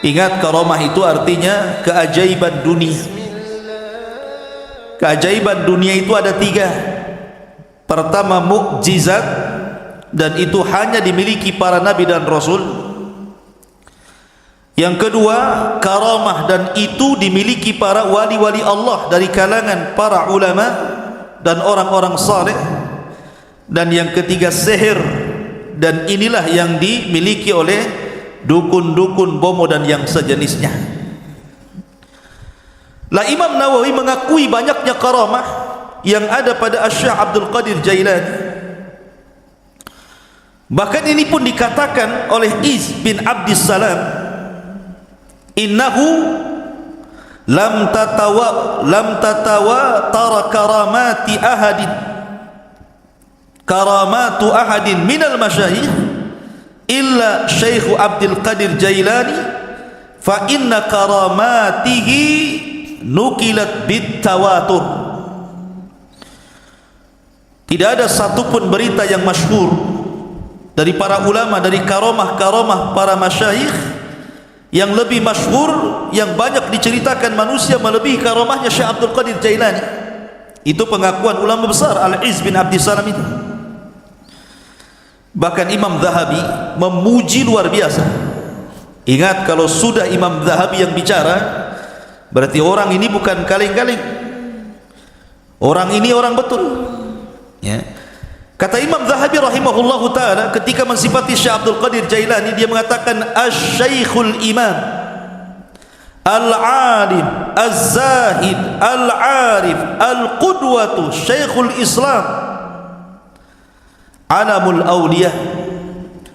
Ingat, karamah itu artinya keajaiban dunia. Keajaiban dunia itu ada tiga. Pertama, mukjizat, dan itu hanya dimiliki para nabi dan rasul. Yang kedua, karamah, dan itu dimiliki para wali-wali Allah dari kalangan para ulama dan orang-orang saleh. Dan yang ketiga, sihir, dan inilah yang dimiliki oleh dukun-dukun, bomo, dan yang sejenisnya. Lah, Imam Nawawi mengakui banyaknya karamah yang ada pada Syekh Abdul Qadir Jailani. Bahkan ini pun dikatakan oleh Iz bin Abdis Salam, innahu lam tatawa tara karamatu ahadin minal masyayikh illa Syekh Abdul Qadir Jailani, fa inna karamatihi nukilat bitawatur. Tidak ada satupun berita yang masyhur dari para ulama dari karamah-karamah para masyayikh yang lebih masyhur, yang banyak diceritakan manusia melebihi karamahnya Syekh Abdul Qadir Jailani. Itu pengakuan ulama besar Al-Iz bin Abdis Salam itu. Bahkan Imam Zahabi memuji luar biasa. Ingat, kalau sudah Imam Zahabi yang bicara, berarti orang ini bukan kaleng-kaleng. Orang ini orang betul. Ya. Kata Imam Zahabi rahimahullahu ta'ala ketika mensifati Syekh Abdul Qadir Jailani, dia mengatakan Asy-Syaikhul Imam Al-Alim Az-Zahid Al-Arif Al-Qudwatu Syekhul Islam Alamul Awliya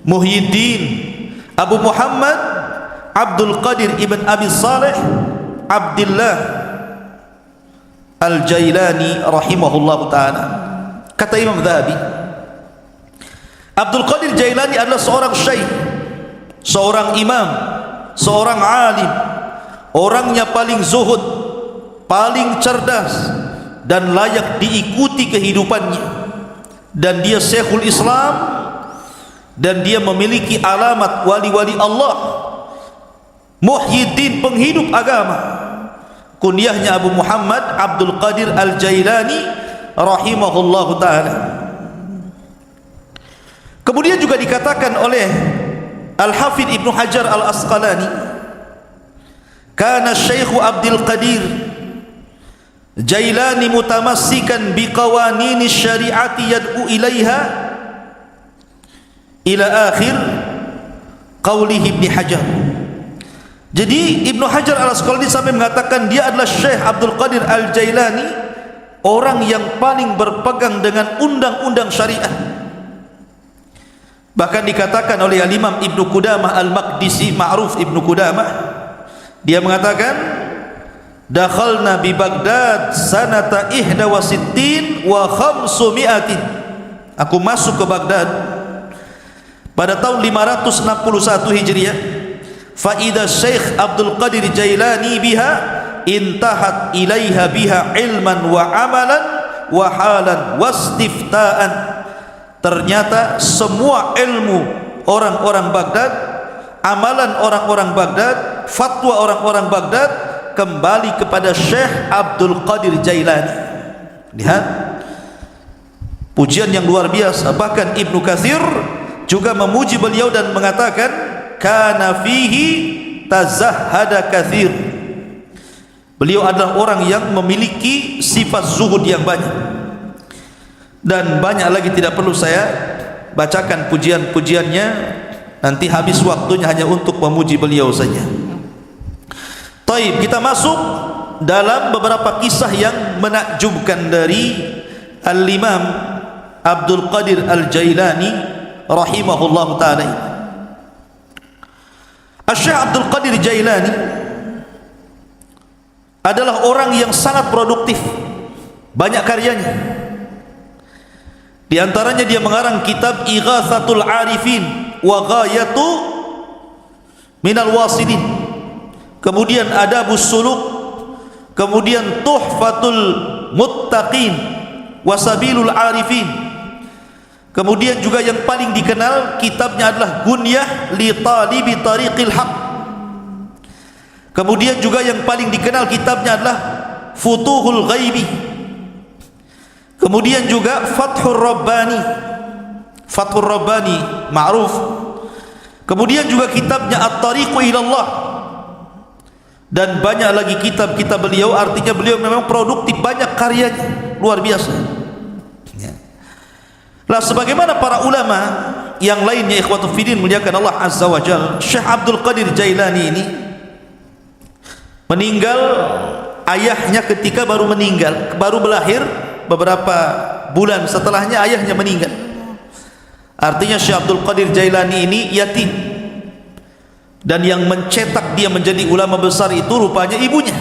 Muhyiddin Abu Muhammad Abdul Qadir ibn Abi Saleh Abdullah Al-Jailani rahimahullahu ta'ala. Kata Imam Zahabi, Abdul Qadir Jailani adalah seorang syekh, seorang imam, seorang alim, orangnya paling zuhud, paling cerdas, dan layak diikuti kehidupannya. Dan dia Syekhul Islam, dan dia memiliki alamat wali-wali Allah, Muhyiddin, penghidup agama. Kunyahnya Abu Muhammad Abdul Qadir Al-Jailani rahimahullahu ta'ala. Kemudian juga dikatakan oleh Al-Hafidh Ibnu Hajar Al-Asqalani, kana Syekh Abdul Qadir Jailani mutamassikan biqawanini syariati yad'u ilaiha ila akhir qawlihi Ibnu Hajar. Jadi Ibnu Hajar Al-Asqalani sampai mengatakan dia adalah Syekh Abdul Qadir Al-Jailani, orang yang paling berpegang dengan undang-undang syariah. Bahkan dikatakan oleh Al-Imam Ibnu Qudamah Al-Maqdisi, ma'ruf Ibnu Qudamah, dia mengatakan dakhalna bi Baghdad sanata 61 wa 500. Aku masuk ke Baghdad pada tahun 561 Hijriah. Fa idza Syekh Abdul Qadir Jailani biha intahat ilaiha biha ilman wa amalan wa halan wastiftaan. Ternyata semua ilmu orang-orang Baghdad, amalan orang-orang Baghdad, fatwa orang-orang Baghdad kembali kepada Syekh Abdul Qadir Jailani. Lihat pujian yang luar biasa. Bahkan Ibnu Katsir juga memuji beliau dan mengatakan kana fihi tazahhada katsir. Beliau adalah orang yang memiliki sifat zuhud yang banyak, dan banyak lagi tidak perlu saya bacakan pujian-pujiannya, nanti habis waktunya hanya untuk memuji beliau saja. Taib, kita masuk dalam beberapa kisah yang menakjubkan dari Al-Imam Abdul Qadir Al-Jailani rahimahullahu ta'ala. Syekh Abdul Qadir Jailani adalah orang yang sangat produktif, banyak karyanya. Di antaranya dia mengarang kitab Ighatsatul Arifin wa Ghayatu Minal Wasilin, kemudian Adabus Suluk, kemudian Tuhfatul Muttaqin wa Sabilul Arifin, kemudian juga yang paling dikenal kitabnya adalah Gunyah li Talibi Tariqil Haq, kemudian juga yang paling dikenal kitabnya adalah Futuhul Ghaibi, kemudian juga Fathur Rabbani, Fathur Rabbani ma'ruf, kemudian juga kitabnya At-Tariqu Ilallah, dan banyak lagi kitab-kitab beliau. Artinya beliau memang produktif, banyak karyanya, luar biasa ya. Lah sebagaimana para ulama yang lainnya, ikhwatul fiddin muliakan Allah azza wa jalla, Syekh Abdul Qadir Jailani ini meninggal, ayahnya ketika baru meninggal, baru berlahir beberapa bulan setelahnya ayahnya meninggal. Artinya Syekh Abdul Qadir Jailani ini yatim, dan yang mencetak dia menjadi ulama besar itu rupanya ibunya.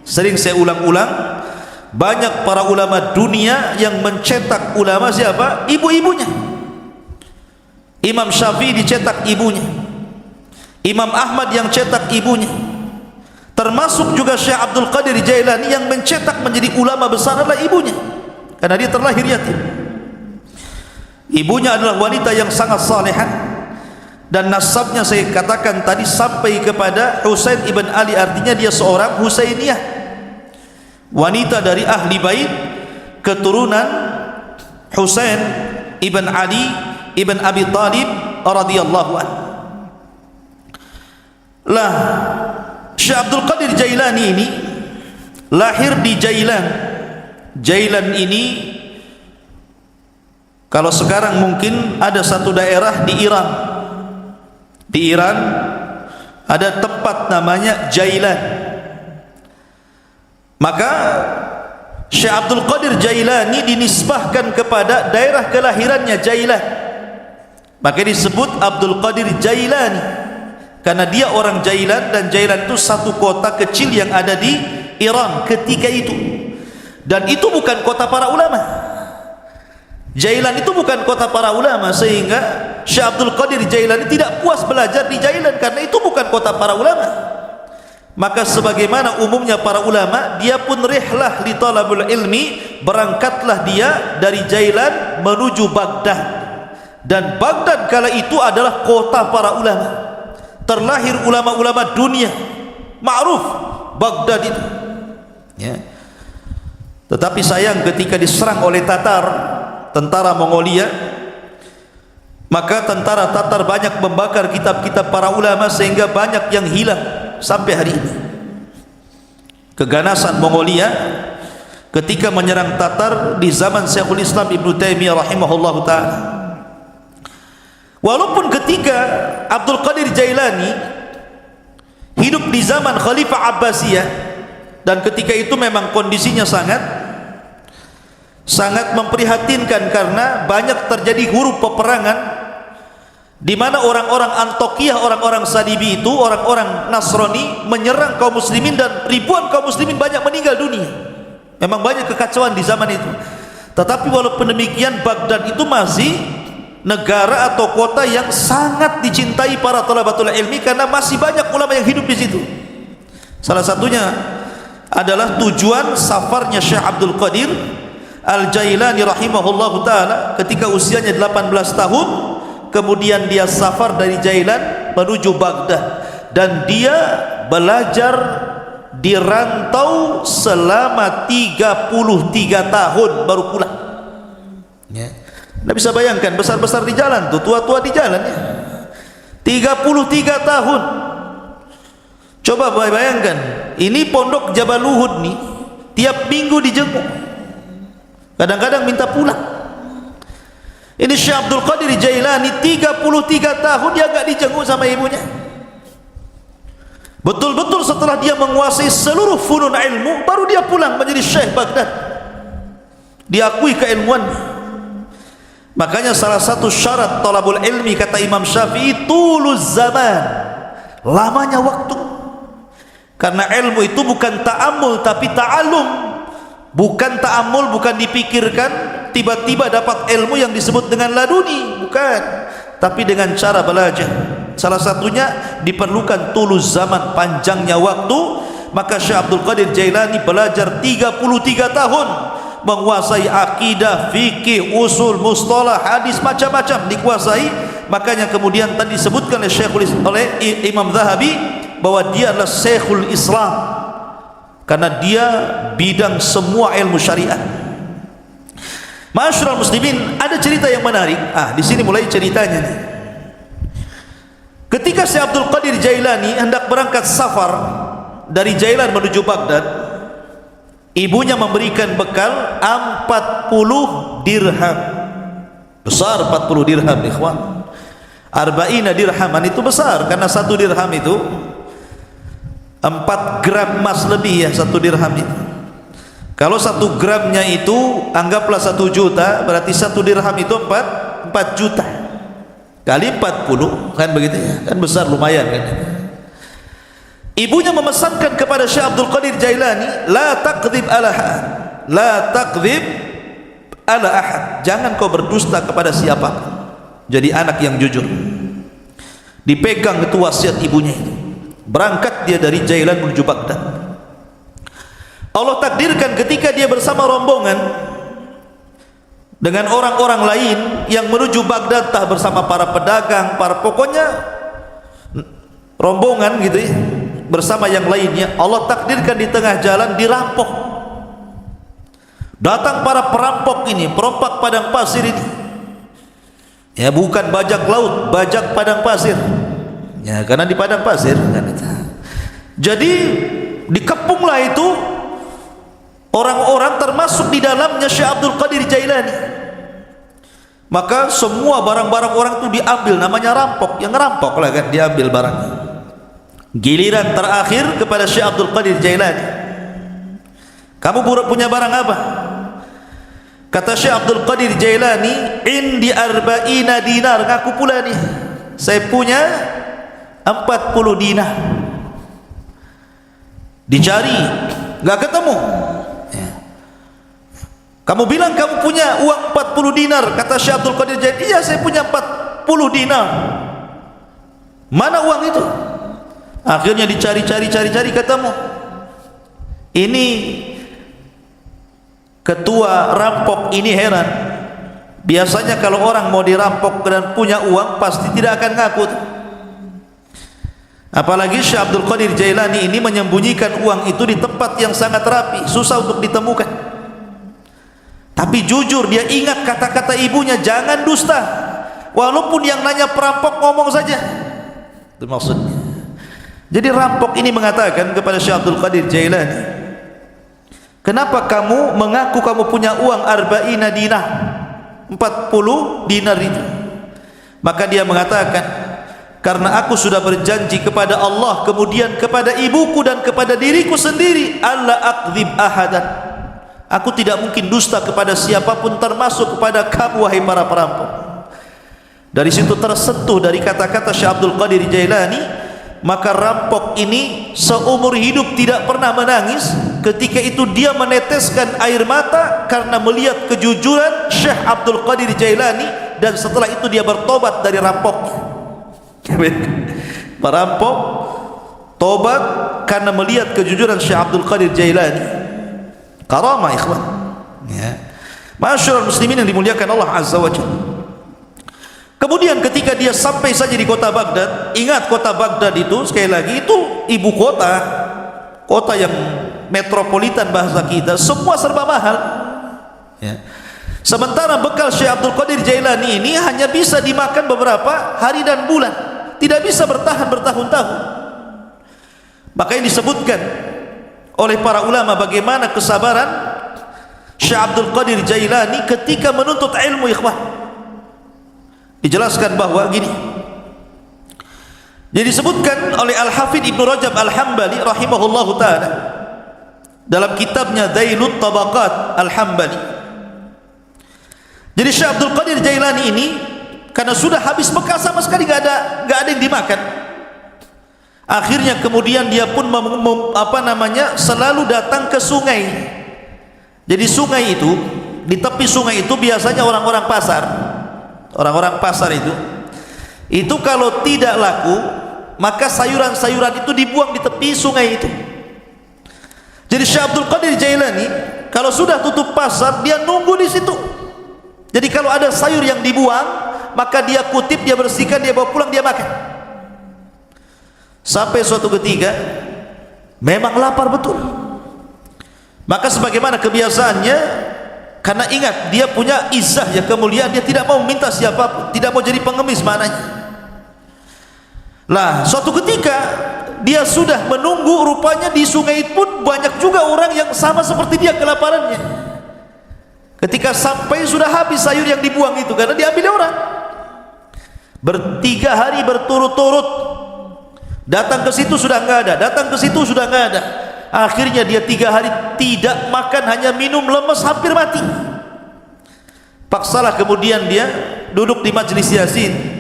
Sering saya ulang-ulang, banyak para ulama dunia yang mencetak ulama siapa? Ibu-ibunya. Imam Syafi'i dicetak ibunya, Imam Ahmad yang cetak ibunya, termasuk juga Syekh Abdul Qadir Jailani yang mencetak menjadi ulama besar adalah ibunya, karena dia terlahir yatim. Ibunya adalah wanita yang sangat salihah, dan nasabnya saya katakan tadi sampai kepada Husain ibn Ali, artinya dia seorang Husainiyah, wanita dari ahli bait, keturunan Husain ibn Ali ibn Abi Talib radhiyallahu anhu. Lah Syekh Abdul Qadir Jailani ini lahir di Jailan. Jailan ini kalau sekarang mungkin ada satu daerah di Iran. Di Iran ada tempat namanya Jailan. Maka Syekh Abdul Qadir Jailani dinisbahkan kepada daerah kelahirannya Jailan. Maka disebut Abdul Qadir Jailani karena dia orang Jailan, dan Jailan itu satu kota kecil yang ada di Iran ketika itu. Dan itu bukan kota para ulama. Jailan itu bukan kota para ulama, sehingga Syekh Abdul Qadir Jailani tidak puas belajar di Jailan karena itu bukan kota para ulama. Maka sebagaimana umumnya para ulama, dia pun rihlah li talabul ilmi, berangkatlah dia dari Jailan menuju Baghdad. Dan Baghdad kala itu adalah kota para ulama. Terlahir ulama-ulama dunia, ma'ruf Baghdad itu ya. Tetapi sayang ketika diserang oleh Tatar, tentara Mongolia, maka tentara Tatar banyak membakar kitab-kitab para ulama sehingga banyak yang hilang sampai hari ini. Keganasan Mongolia ketika menyerang Tatar di zaman Syekhul Islam Ibnu Taimiyah rahimahullahu taala. Walaupun ketika Abdul Qadir Jailani hidup di zaman Khalifah Abbasiyah, dan ketika itu memang kondisinya sangat memprihatinkan karena banyak terjadi huru peperangan di mana orang-orang Antokiyah, orang-orang Salibi itu, orang-orang Nasrani menyerang kaum muslimin, dan ribuan kaum muslimin banyak meninggal dunia. Memang banyak kekacauan di zaman itu. Tetapi walaupun demikian, Baghdad itu masih negara atau kota yang sangat dicintai para thalabatul ilmi karena masih banyak ulama yang hidup di situ. Salah satunya adalah tujuan safarnya Syekh Abdul Qadir Al-Jailani rahimahullahu taala ketika usianya 18 tahun, kemudian dia safar dari Jailan menuju Baghdad, dan dia belajar di rantau selama 33 tahun baru pulang ya. Anda bisa bayangkan, besar-besar di jalan tuh, tua-tua di jalan ya. 33 tahun. Coba bayangkan, ini pondok Jabal Uhud nih, tiap minggu dijenguk, kadang-kadang minta pulang. Ini Syekh Abdul Qadir Jailani 33 tahun dia gak dijenguk sama ibunya. Betul-betul setelah dia menguasai seluruh funun ilmu, baru dia pulang menjadi Syekh Baghdad, diakui keilmuannya. Makanya salah satu syarat talabul ilmi kata Imam Syafi'i, tuluz zaman, lamanya waktu. Karena ilmu itu bukan ta'amul tapi ta'alum. Bukan ta'amul, bukan dipikirkan, tiba-tiba dapat ilmu yang disebut dengan laduni, bukan, tapi dengan cara belajar. Salah satunya diperlukan tulus zaman, panjangnya waktu. Maka Syekh Abdul Qadir Jailani belajar 33 tahun, menguasai akidah, fikih, usul, mustalah, hadis, macam-macam dikuasai. Makanya kemudian tadi disebutkan oleh Imam Zahabi bahwa dia adalah Syekhul Islam, karena dia bidang semua ilmu syariat. Ma'asyiral muslimin, ada cerita yang menarik. Di sini mulai ceritanya nih. Ketika Syekh Abdul Qadir Jailani hendak berangkat safar dari Jailan menuju Baghdad, ibunya memberikan bekal 40 dirham. Besar 40 dirham, ikhwan. Arba'ina dirhaman itu besar, karena 1 dirham itu 4 gram emas lebih, ya, 1 dirham itu. Kalau 1 gramnya itu anggaplah 1 juta, berarti 1 dirham itu 4 juta kali 40, kan begitu ya, kan besar, lumayan kan. Ibunya memesankan kepada Syekh Abdul Qadir Jailani, la taqdzib ala ahad, la taqdzib ala ahad, jangan kau berdusta kepada siapa. Jadi anak yang jujur. Dipegang itu wasiat ibunya itu. Berangkat dia dari Jailan menuju Baghdad. Allah takdirkan ketika dia bersama rombongan dengan orang-orang lain yang menuju Baghdad, tah bersama para pedagang, pokoknya rombongan gitu ya, bersama yang lainnya, Allah takdirkan di tengah jalan dirampok. Datang para perampok ini, perompak padang pasir ini, ya, bukan bajak laut, bajak padang pasir, ya, karena di padang pasir kan itu. Jadi dikepunglah itu orang-orang, termasuk di dalamnya Syekh Abdul Qadir Jailani. Maka semua barang-barang orang itu diambil, namanya rampok, yang ngerampok lah kan, diambil barangnya. Giliran terakhir kepada Syekh Abdul Qadir Jailani, kamu punya barang apa? Kata Syekh Abdul Qadir Jailani, indi arba'ina dinar, ngaku pula nih, saya punya 40 dinar. Dicari, nggak ketemu. Kamu bilang kamu punya uang 40 dinar, kata Syekh Abdul Qadir Jailani, iya saya punya 40 dinar. Mana uang itu? Akhirnya dicari-cari ketemu. Ini ketua rampok ini heran. Biasanya kalau orang mau dirampok dan punya uang pasti tidak akan ngaku. Apalagi Syekh Abdul Qadir Jailani ini menyembunyikan uang itu di tempat yang sangat rapi, susah untuk ditemukan. Tapi jujur dia ingat kata-kata ibunya, jangan dusta. Walaupun yang nanya perampok ngomong saja. Itu maksudnya. Jadi rampok ini mengatakan kepada Syekh Abdul Qadir Jailani, kenapa kamu mengaku kamu punya uang arba'ina dinar, 40 dinar itu? Maka dia mengatakan, karena aku sudah berjanji kepada Allah, kemudian kepada ibuku dan kepada diriku sendiri, alla aqdzib ahadan, aku tidak mungkin dusta kepada siapapun, termasuk kepada kamu wahai para perampok. Dari situ tersentuh dari kata-kata Syekh Abdul Qadir Jailani. Maka rampok ini seumur hidup tidak pernah menangis. Ketika itu dia meneteskan air mata karena melihat kejujuran Syekh Abdul Qadir Jailani, dan setelah itu dia bertobat dari rampoknya. Perampok tobat karena melihat kejujuran Syekh Abdul Qadir Jailani. Karamah ikhwan, ya. Masyaallah muslimin yang dimuliakan Allah Azza wa Jalla. Kemudian ketika dia sampai saja di kota Baghdad, ingat kota Baghdad itu sekali lagi itu ibu kota, kota yang metropolitan bahasa kita, semua serba mahal, ya. Sementara bekal Syekh Abdul Qadir Jailani ini hanya bisa dimakan beberapa hari dan bulan, tidak bisa bertahan bertahun-tahun. Maka yang disebutkan oleh para ulama bagaimana kesabaran Syekh Abdul Qadir Jailani ketika menuntut ilmu, ikhwan. Dijelaskan bahwa gini, jadi disebutkan oleh Al-Hafidh Ibnu Rajab Al-Hambali rahimahullahu ta'ala dalam kitabnya Dhailut Tabaqat Al-Hambali. Jadi Syekh Abdul Qadir Jailani ini karena sudah habis bekal sama sekali, gak ada yang dimakan. Akhirnya kemudian dia pun selalu datang ke sungai. Jadi sungai itu di tepi sungai itu biasanya orang-orang pasar. Orang-orang pasar itu kalau tidak laku, maka sayuran-sayuran itu dibuang di tepi sungai itu. Jadi Syekh Abdul Qadir Jailani kalau sudah tutup pasar, dia nunggu di situ. Jadi kalau ada sayur yang dibuang, maka dia kutip, dia bersihkan, dia bawa pulang, dia makan. Sampai suatu ketika memang lapar betul. Maka sebagaimana kebiasaannya, karena ingat dia punya izzah, ya kemuliaan, dia tidak mau minta siapapun, tidak mau jadi pengemis maknanya. Lah suatu ketika dia sudah menunggu, rupanya di sungai pun banyak juga orang yang sama seperti dia kelaparannya. Ketika sampai sudah habis sayur yang dibuang itu, karena diambil orang. 3 hari berturut-turut datang ke situ sudah nggak ada, datang ke situ sudah nggak ada. Akhirnya dia 3 hari tidak makan, hanya minum, lemes, hampir mati. Paksalah kemudian dia duduk di majelis Yasin.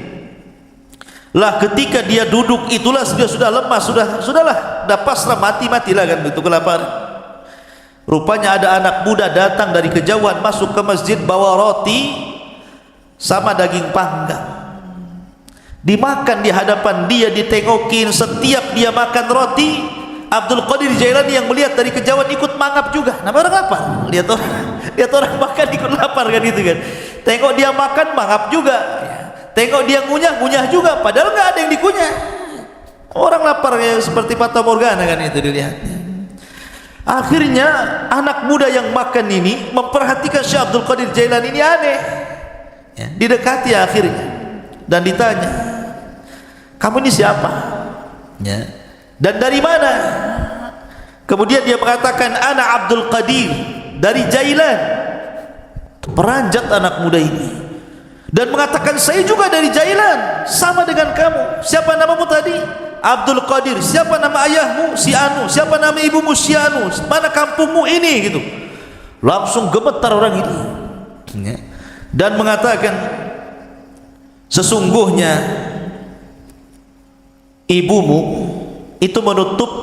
Lah ketika dia duduk itulah dia sudah lemas, sudahlah, dah pasrah, matilah kan itu kelaparan. Rupanya ada anak muda datang dari kejauhan masuk ke masjid bawa roti sama daging panggang. Dimakan di hadapan dia, ditengokin. Setiap dia makan roti, Abdul Qadir Jailani yang melihat dari kejauhan ikut mangap juga. Nama orang lapar, lihat orang makan ikut lapar kan itu kan. Tengok dia makan mangap juga, tengok dia ngunyah juga, padahal nggak ada yang dikunyah. Orang lapar ya, seperti Fata Morgana kan itu dilihat. Akhirnya anak muda yang makan ini memperhatikan Syekh Abdul Qadir Jailani ini aneh ya, didekati akhirnya dan ditanya, kamu ini siapa ya, dan dari mana? Kemudian dia mengatakan, ana Abdul Qadir dari Jailan. Peranjat anak muda ini dan mengatakan, saya juga dari Jailan, sama dengan kamu. Siapa namamu tadi? Abdul Qadir. Siapa nama ayahmu? Si Anu. Siapa nama ibumu? Si Anu. Mana kampungmu ini? Gitu. Langsung gemetar orang ini dan mengatakan, sesungguhnya ibumu itu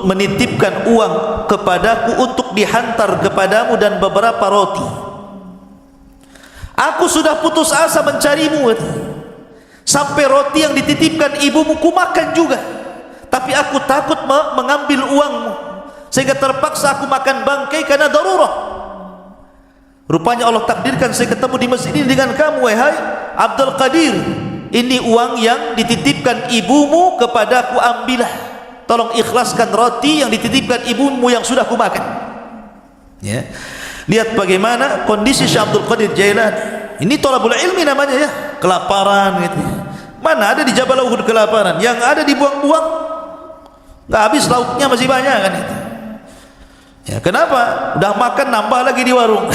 menitipkan uang kepadaku untuk dihantar kepadamu dan beberapa roti. Aku sudah putus asa mencarimu, sampai roti yang dititipkan ibumu ku makan juga, tapi aku takut mengambil uangmu, sehingga terpaksa aku makan bangkai karena darurat. Rupanya Allah takdirkan saya ketemu di masjid ini dengan kamu, wahai Abdul Qadir. Ini uang yang dititipkan ibumu kepadaku, ambillah, tolong ikhlaskan roti yang dititipkan ibumu yang sudah ku makan ya. Lihat bagaimana kondisi Syekh Abdul Qadir Jailani. Ini thalabul ilmi namanya ya, kelaparan gitu. Mana ada di Jabal Uhud kelaparan, yang ada dibuang-buang, nggak habis lauknya masih banyak kan itu ya. Kenapa? Udah makan nambah lagi di warung.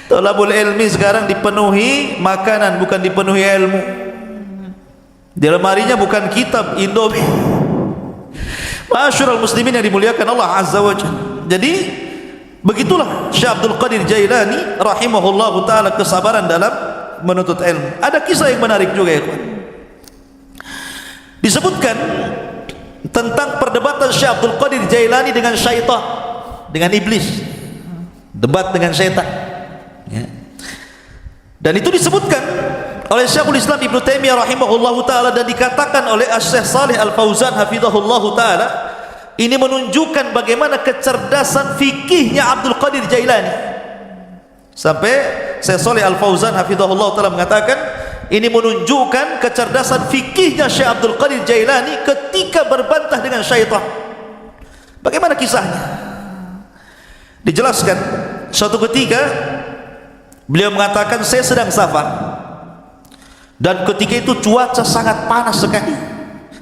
Thalabul ilmi sekarang dipenuhi makanan, bukan dipenuhi ilmu. Di lemarinya bukan kitab, Indomie. Ma'asyiral muslimin yang dimuliakan Allah Azza wa Jalla. Jadi begitulah Syekh Abdul Qadir Jailani rahimahullahu taala, kesabaran dalam menuntut ilmu. Ada kisah yang menarik juga ya kawan. Disebutkan tentang perdebatan Syekh Abdul Qadir Jailani dengan syaitan, dengan iblis. Debat dengan syaitan ya. Dan itu disebutkan oleh Syekhul Islam Ibnu Taimiyah rahimahullahu taala dan dikatakan oleh Syekh Shalih Al Fauzan hafizahullahu taala, ini menunjukkan bagaimana kecerdasan fikihnya Abdul Qadir Jailani. Sampai Syekh Shalih Al Fauzan hafizahullahu taala mengatakan, ini menunjukkan kecerdasan fikihnya Syekh Abdul Qadir Jailani ketika berbantah dengan syaitan. Bagaimana kisahnya? Dijelaskan, suatu ketika beliau mengatakan, saya sedang safar dan ketika itu cuaca sangat panas sekali,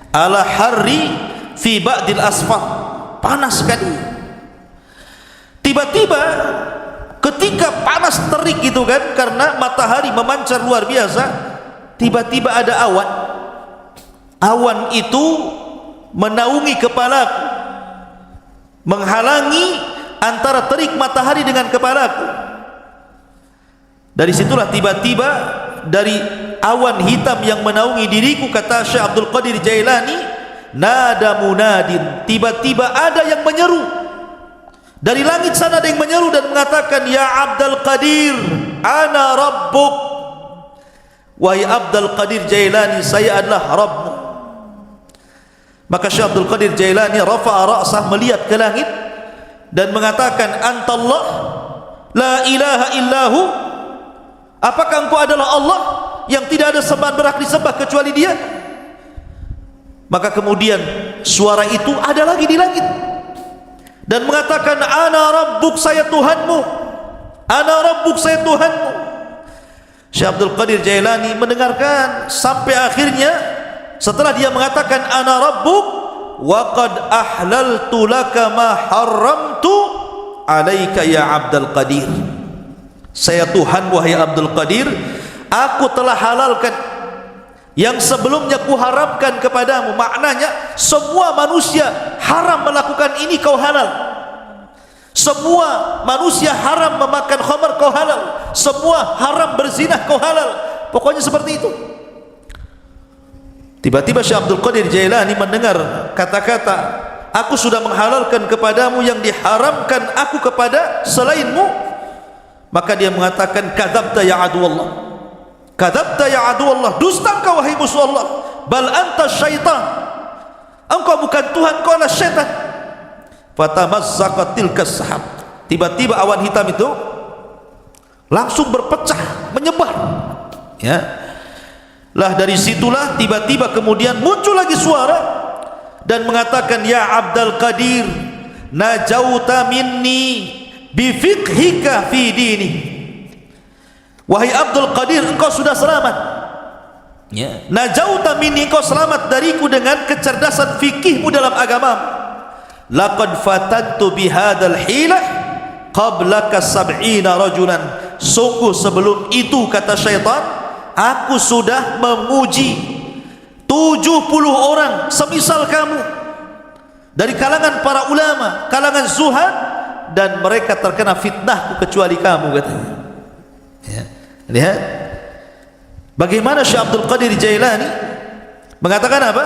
ala harri fi ba'dil asfar, panas sekali. Tiba-tiba ketika panas terik gitu kan, karena matahari memancar luar biasa, tiba-tiba ada awan. Awan itu menaungi kepalaku, menghalangi antara terik matahari dengan kepalaku. Dari situlah tiba-tiba dari awan hitam yang menaungi diriku, kata Syekh Abdul Qadir Jailani, nada munadin, tiba-tiba ada yang menyeru. Dari langit sana ada yang menyeru dan mengatakan, ya Abdul Qadir, ana rabbuk. Wahai Abdul Qadir Jailani, saya adalah Rabbmu. Maka Syekh Abdul Qadir Jailani rafa'a ra'sah, melihat ke langit dan mengatakan, antallah la ilaha illahu. Apakah engkau adalah Allah yang tidak ada sembahan berhak disembah kecuali Dia? Maka kemudian suara itu ada lagi di langit dan mengatakan, ana rabbuk, saya Tuhanmu, ana rabbuk, saya Tuhanmu. Syekh Abdul Qadir Jailani mendengarkan sampai akhirnya, setelah dia mengatakan ana rabbuk, wa qad ahlaltu laka ma haramtu alaika ya Abdul Qadir. Saya Tuhan wahai Abdul Qadir, aku telah halalkan yang sebelumnya kuharamkan kepadamu. Maknanya semua manusia haram melakukan ini, kau halal. Semua manusia haram memakan khamar, kau halal. Semua haram berzinah, kau halal. Pokoknya seperti itu. Tiba-tiba Syekh Abdul Qadir Jailani mendengar kata-kata, aku sudah menghalalkan kepadamu yang diharamkan aku kepada selainmu. Maka dia mengatakan, kadzabta ya aduwallah, kadzabta ya aduwallah, dusta engkau wahai musuh Allah. Bal anta syaitan, engkau bukan Tuhan, engkau adalah syaitan. Fatamazzaqat tilkas sahab, tiba-tiba awan hitam itu langsung berpecah, menyebar, ya. Lah dari situlah tiba-tiba kemudian muncul lagi suara dan mengatakan, ya Abdul Qadir, najauta minni bifiqhika fi dini. Wahai Abdul Qadir, engkau sudah selamat, ya. Najauta minni, engkau selamat dariku dengan kecerdasan fikihmu dalam agamamu. Laqad fatantu bihadzal hilah qablaka 70 rajulan. Sungguh sebelum itu, kata syaitan, aku sudah menguji 70 orang semisal kamu dari kalangan para ulama, kalangan zuhad, dan mereka terkena fitnahku kecuali kamu, katanya, ya. Lihat bagaimana Syekh Abdul Qadir Jailani mengatakan apa?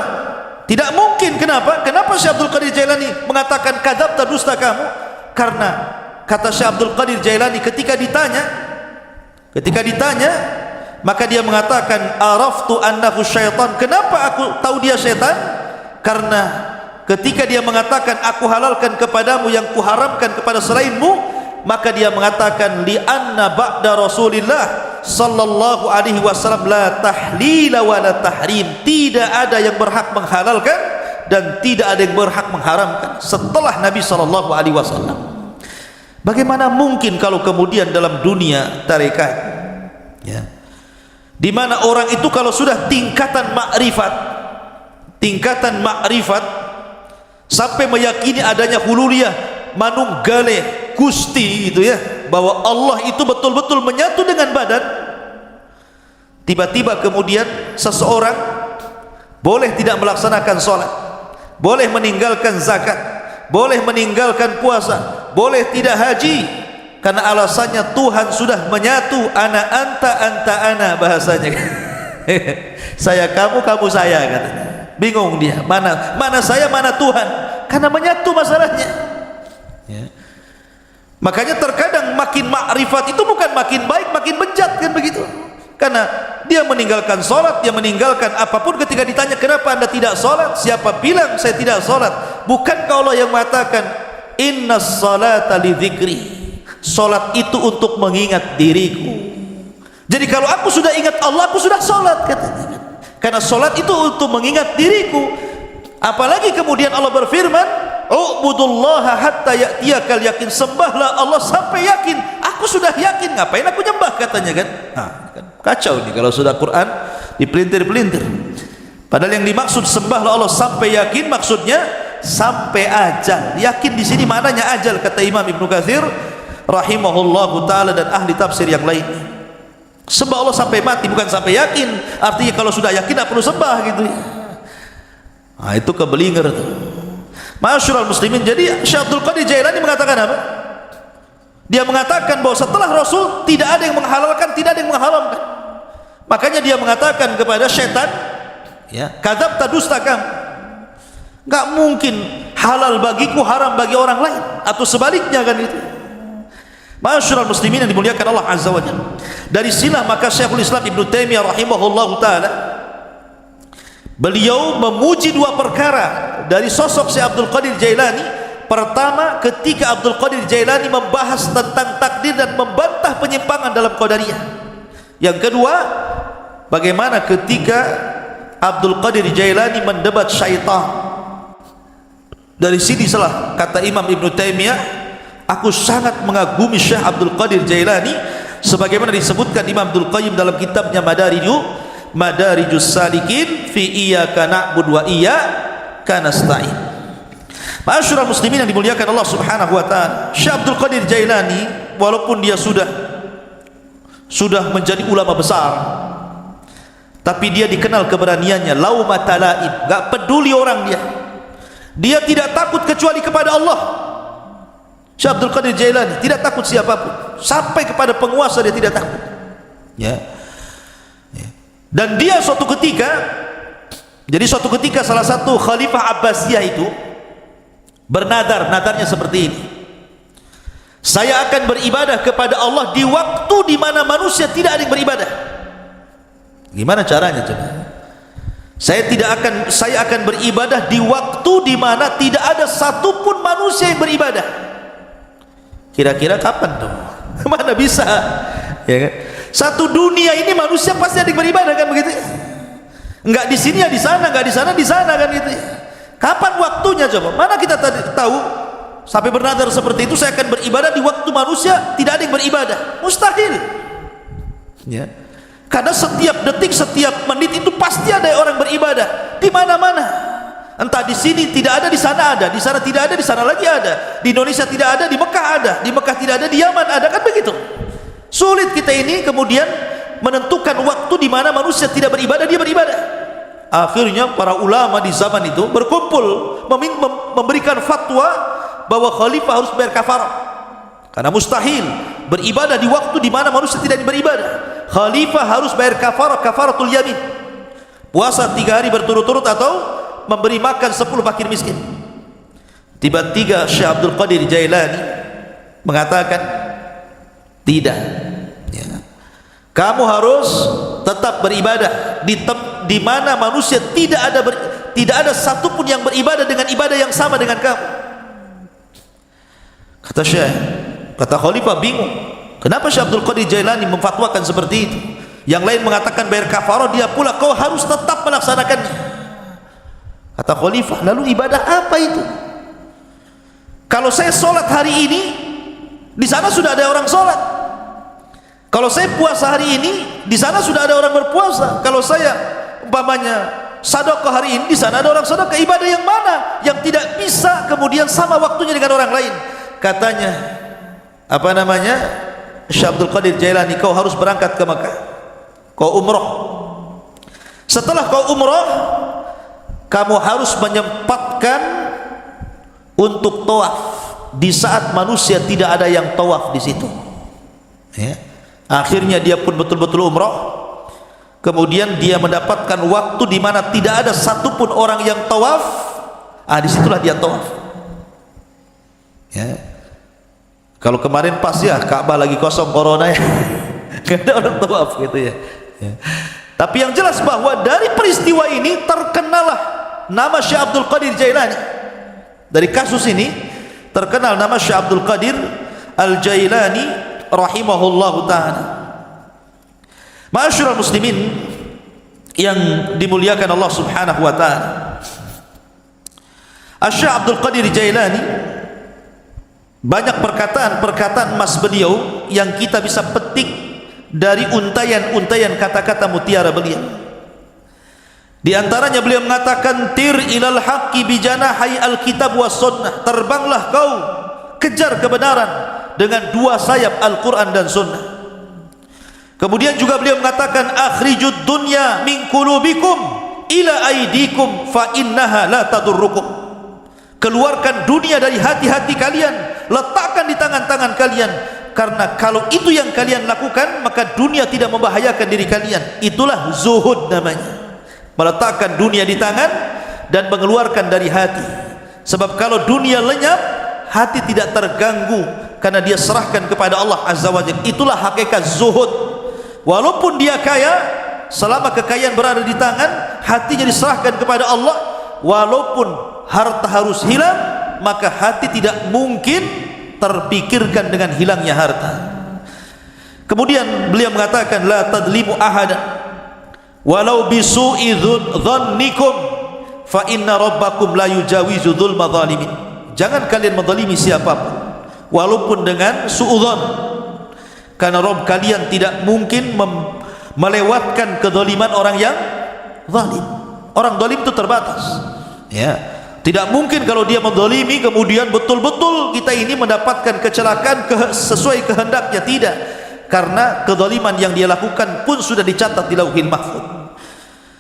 Tidak mungkin. Kenapa? Kenapa Syekh Abdul Qadir Jailani mengatakan kadzabta, dusta kamu? Karena kata Syekh Abdul Qadir Jailani, ketika ditanya maka dia mengatakan, araftu annahu syaitan. Kenapa aku tahu dia syaitan? Karena ketika dia mengatakan aku halalkan kepadamu yang kuharamkan kepada selainmu, maka dia mengatakan, li anna ba'da Rasulillah sallallahu alaihi wasallam la tahlila wa la tahrim. Tidak ada yang berhak menghalalkan dan tidak ada yang berhak mengharamkan setelah Nabi sallallahu alaihi wasallam. Bagaimana mungkin kalau kemudian dalam dunia tarekat, ya, di mana orang itu kalau sudah tingkatan makrifat sampai meyakini adanya hululiyah, manunggale Gusti itu, ya, bahwa Allah itu betul-betul menyatu dengan badan, tiba-tiba kemudian seseorang boleh tidak melaksanakan sholat, boleh meninggalkan zakat, boleh meninggalkan puasa, boleh tidak haji, karena alasannya Tuhan sudah menyatu. Ana anta, anta ana, bahasanya. Saya kamu, kamu saya, katanya. Bingung dia, mana saya, mana Tuhan, karena menyatu masalahnya, ya. Makanya terkadang makin makrifat itu bukan makin baik, makin bejat, kan begitu. Karena dia meninggalkan sholat, dia meninggalkan apapun. Ketika ditanya, kenapa anda tidak sholat? Siapa bilang saya tidak sholat? Bukankah Allah yang mengatakan, inna sholata li dzikri, sholat itu untuk mengingat diriku. Jadi kalau aku sudah ingat Allah, aku sudah sholat, katanya. Karena sholat itu untuk mengingat diriku. Apalagi kemudian Allah berfirman, u'budullaha hatta ya'tiyakal yakin, sembahlah Allah sampai yakin. Aku sudah yakin, ngapain aku nyembah, katanya, kan. Nah, kan kacau nih kalau sudah Quran dipelintir-pelintir. Padahal yang dimaksud sembahlah Allah sampai yakin, maksudnya sampai ajal. Yakin di sini maknanya ajal, kata Imam Ibnu Katsir rahimahullahu taala dan ahli tafsir yang lainnya. Sembah Allah sampai mati, bukan sampai yakin. Artinya kalau sudah yakin tidak perlu sembah, gitu, ya. Nah, itu kebelinger tuh. Ma'asyiral muslimin, jadi Syekh Abdul Qadir Jailani mengatakan apa? Dia mengatakan bahwa setelah Rasul tidak ada yang menghalalkan, tidak ada yang mengharamkan. Makanya dia mengatakan kepada syaitan, ya, kadzabta, dusta kamu. Enggak mungkin halal bagiku, haram bagi orang lain, atau sebaliknya kan itu. Ma'asyiral muslimin yang dimuliakan Allah Azza wa Jalla. Dari sinilah maka Syekhul Islam Ibnu Taimiyah rahimahullahu taala beliau memuji dua perkara dari sosok Syekh Abdul Qadir Jailani. Pertama, ketika Abdul Qadir Jailani membahas tentang takdir dan membantah penyimpangan dalam qadariyah. Yang kedua, bagaimana ketika Abdul Qadir Jailani mendebat syaitan. Dari sini salah kata Imam Ibnu Taimiyah, aku sangat mengagumi Syekh Abdul Qadir Jailani sebagaimana disebutkan Imam Abdul Qayyim dalam kitabnya Madarijus Salikin fi iyyaka na'budu wa iyyaka nasta'in. Ma'asyiral muslimin yang dimuliakan Allah Subhanahu wa taala, Syekh Abdul Qadir Jailani walaupun dia sudah menjadi ulama besar, tapi dia dikenal keberaniannya, laumata laib, enggak peduli orang dia tidak takut kecuali kepada Allah. Syekh Abdul Qadir Jailani tidak takut siapapun, sampai kepada penguasa dia tidak takut, ya. Dan dia suatu ketika salah satu khalifah Abbasiyah itu bernadar, nadarnya seperti ini: saya akan beribadah kepada Allah di waktu di mana manusia tidak ada yang beribadah. Gimana caranya coba? Saya akan beribadah di waktu di mana tidak ada satupun manusia yang beribadah. Kira-kira kapan tuh? Mana bisa? Ya kan? Satu dunia ini manusia pasti ada yang beribadah kan begitu? Enggak di sini ya di sana, enggak di sana di sana kan gitu. Kapan waktunya coba? Mana kita tahu sampai bernadar seperti itu, saya akan beribadah di waktu manusia tidak ada yang beribadah. Mustahil. Ya. Karena setiap detik, setiap menit itu pasti ada orang beribadah di mana-mana. Entah di sini tidak ada, di sana ada, di sana tidak ada, di sana lagi ada. Di Indonesia tidak ada, di Mekah ada, di Mekah tidak ada, di Yaman ada, kan begitu. Sulit kita ini kemudian menentukan waktu di mana manusia tidak beribadah, dia beribadah. Akhirnya para ulama di zaman itu berkumpul memberikan fatwa bahwa khalifah harus bayar kafarah. Karena mustahil beribadah di waktu di mana manusia tidak beribadah. Khalifah harus bayar kafarah, kafaratul yamin. Puasa 3 hari berturut-turut atau memberi makan 10 fakir miskin. Tiba-tiba Syekh Abdul Qadir Jailani mengatakan, tidak, ya. Kamu harus tetap beribadah di mana manusia tidak ada satupun yang beribadah dengan ibadah yang sama dengan kamu. Kata Syekh, kata Khalifah bingung, kenapa Syekh Abdul Qadir Jailani memfatwakan seperti itu? Yang lain mengatakan bayar kafarah, dia pula kau harus tetap melaksanakannya. Kata Khalifah, lalu ibadah apa itu? Kalau saya sholat hari ini, di sana sudah ada orang sholat. Kalau saya puasa hari ini, di sana sudah ada orang berpuasa. Kalau saya umpamanya sedekah hari ini, di sana ada orang sedekah. Ibadah yang mana yang tidak bisa kemudian sama waktunya dengan orang lain? Katanya, Syekh Abdul Qadir Jailani, kau harus berangkat ke Makkah, kau umrah. Setelah kau umrah, kamu harus menyempatkan untuk tawaf di saat manusia tidak ada yang tawaf di situ. Ya. Akhirnya dia pun betul-betul umrah. Kemudian dia mendapatkan waktu di mana tidak ada satupun orang yang tawaf. Disitulah dia tawaf. Ya. Kalau kemarin pas ya Ka'bah lagi kosong corona ya, nggak ada orang tawaf gitu ya. Ya. Tapi yang jelas bahwa dari peristiwa ini terkenalah nama Syekh Abdul Qadir Jailani. Dari kasus ini terkenal nama Syekh Abdul Qadir Al-Jailani rahimahullahu ta'ala. Ma'asyiral muslimin yang dimuliakan Allah subhanahu wa ta'ala, Syekh Abdul Qadir Jailani banyak perkataan-perkataan emas beliau yang kita bisa petik dari untayan-untayan kata-kata mutiara beliau. Di antaranya beliau mengatakan, tir ilal haqqi bijanahi alkitab was sunnah, terbanglah kau kejar kebenaran dengan 2 sayap Al-Quran dan Sunnah. Kemudian juga beliau mengatakan, akhrijud dunya min qulubikum ila aidikum fa innaha la tadurrukum. Keluarkan dunia dari hati-hati kalian, letakkan di tangan-tangan kalian, karena kalau itu yang kalian lakukan maka dunia tidak membahayakan diri kalian. Itulah zuhud namanya, meletakkan dunia di tangan dan mengeluarkan dari hati. Sebab kalau dunia lenyap, hati tidak terganggu karena dia serahkan kepada Allah Azza wa Jalla. Itulah hakikat zuhud. Walaupun dia kaya, selama kekayaan berada di tangan, hatinya diserahkan kepada Allah. Walaupun harta harus hilang, maka hati tidak mungkin terpikirkan dengan hilangnya harta. Kemudian beliau mengatakan, la tadlimu ahadan walau bisu'i dhannikum fa inna rabbakum la yujawizu dzulma zalimin. Jangan kalian menzalimi siapapun walaupun dengan suudzon, karena Rabb kalian tidak mungkin melewatkan kezaliman orang yang zalim. Orang zalim itu terbatas, ya. Tidak mungkin kalau dia menzalimi kemudian betul-betul kita ini mendapatkan kecelakaan sesuai kehendaknya. Tidak, karena kezaliman yang dia lakukan pun sudah dicatat di Lauhil Mahfuz.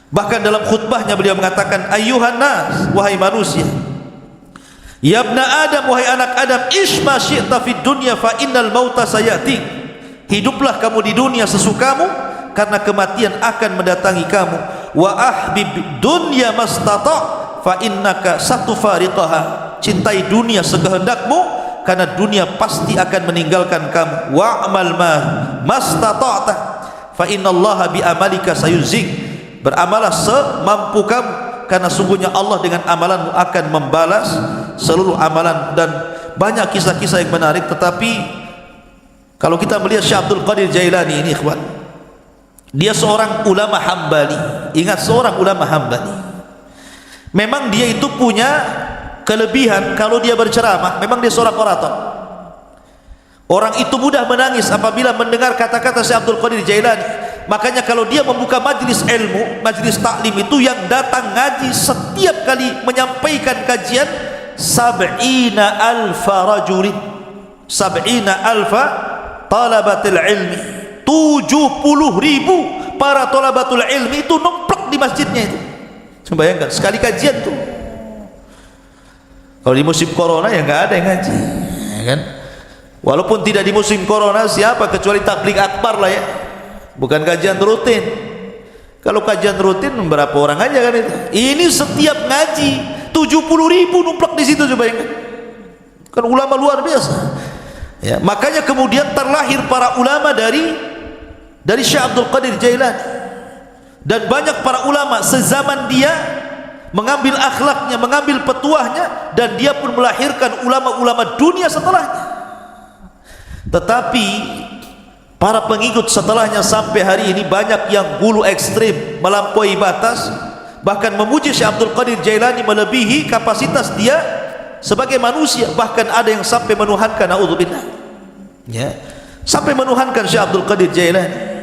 Bahkan dalam khutbahnya beliau mengatakan, ayyuhan nas, wahai manusia, ya ibna Adam, wahai anak Adam, ish ma syi'ta fid dunya fa innal mauta sayati. Hiduplah kamu di dunia sesukamu, karena kematian akan mendatangi kamu. Wa ahbib dunya mastata' fa innaka satufariqaha. Cintai dunia sekehendakmu, karena dunia pasti akan meninggalkan kamu. Wa'mal ma mastata'ta fa innallaha bi amalika sayuzik. Beramalah semampu kamu, karena sungguhnya Allah dengan amalanmu akan membalas seluruh amalan. Dan banyak kisah-kisah yang menarik. Tetapi kalau kita melihat Syekh Abdul Qadir Jailani ini, ikhwan, dia seorang ulama Hambali. Ingat, seorang ulama Hambali. Memang dia itu punya kelebihan, kalau dia berceramah, memang dia seorang orator. Orang itu mudah menangis apabila mendengar kata-kata Syekh Abdul Qadir Jailani. Makanya kalau dia membuka majlis ilmu, majlis taklim itu, yang datang ngaji setiap kali menyampaikan kajian 70,000 rajulin, 70,000 talabatul ilmi, 70,000 para talabatul ilmi itu nomplok di masjidnya itu. Coba bayangkan, sekali kajian tuh. Kalau di musim corona ya nggak ada yang ngaji, ya kan? Walaupun tidak di musim corona, siapa kecuali tabligh akbar lah ya. Bukan kajian rutin. Kalau kajian rutin berapa orang aja kan itu. Ini setiap ngaji 70,000 numplak di situ, coba ingat. Kan ulama luar biasa. Ya, makanya kemudian terlahir para ulama dari Syekh Abdul Qadir Jailani. Dan banyak para ulama sezaman dia mengambil akhlaknya, mengambil petuahnya, dan dia pun melahirkan ulama-ulama dunia setelahnya. Tetapi para pengikut setelahnya sampai hari ini banyak yang gulu ekstrim, melampaui batas, bahkan memuji Syekh Abdul Qadir Jailani melebihi kapasitas dia sebagai manusia. Bahkan ada yang sampai menuhankan, naudzubillah, ya, sampai menuhankan Syekh Abdul Qadir Jailani.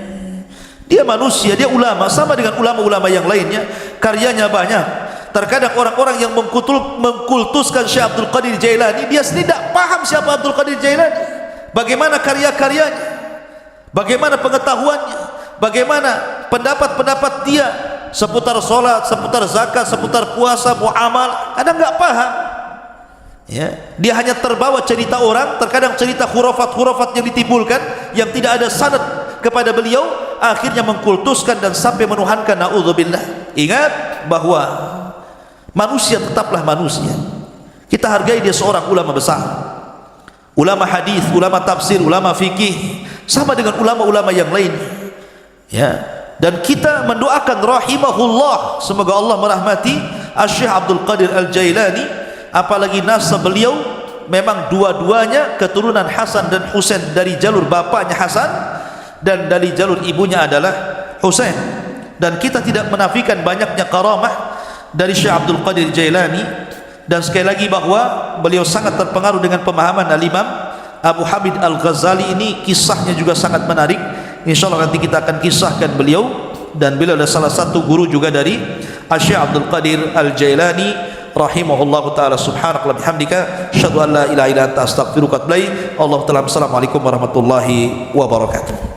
Dia manusia, dia ulama, sama dengan ulama-ulama yang lainnya, karyanya banyak. Terkadang orang-orang yang mengkultuskan Syekh Abdul Qadir Jailani, dia sendiri tidak paham siapa Abdul Qadir Jailani, bagaimana karya-karyanya, bagaimana pengetahuannya, bagaimana pendapat-pendapat dia seputar sholat, seputar zakat, seputar puasa, muamalah. Kadang nggak paham, ya. Dia hanya terbawa cerita orang, terkadang cerita khurafat-khurafat yang ditimbulkan yang tidak ada sanad kepada beliau, akhirnya mengkultuskan dan sampai menuhankan, naudzubillah. Ingat bahwa manusia tetaplah manusia. Kita hargai dia seorang ulama besar, ulama hadis, ulama tafsir, ulama fikih, sama dengan ulama-ulama yang lain, ya. Dan kita mendoakan rahimahullah, semoga Allah merahmati Syekh Abdul Qadir Al-Jailani. Apalagi nasab beliau memang dua-duanya keturunan Hasan dan Husain, dari jalur bapaknya Hasan dan dari jalur ibunya adalah Husain. Dan kita tidak menafikan banyaknya karamah dari Syekh Abdul Qadir Jailani. Dan sekali lagi bahwa beliau sangat terpengaruh dengan pemahaman Al-Imam Abu Hamid Al-Ghazali. Ini kisahnya juga sangat menarik. InsyaAllah nanti kita akan kisahkan beliau. Dan beliau adalah salah satu guru juga dari Syekh Abdul Qadir Al-Jailani rahimahullahu ta'ala. Subhanakallahumma bihamdika asyhadu an la ilaha illa anta astaghfiruka wa atubu ilaik. Allahu ta'ala. Assalamualaikum warahmatullahi wabarakatuh.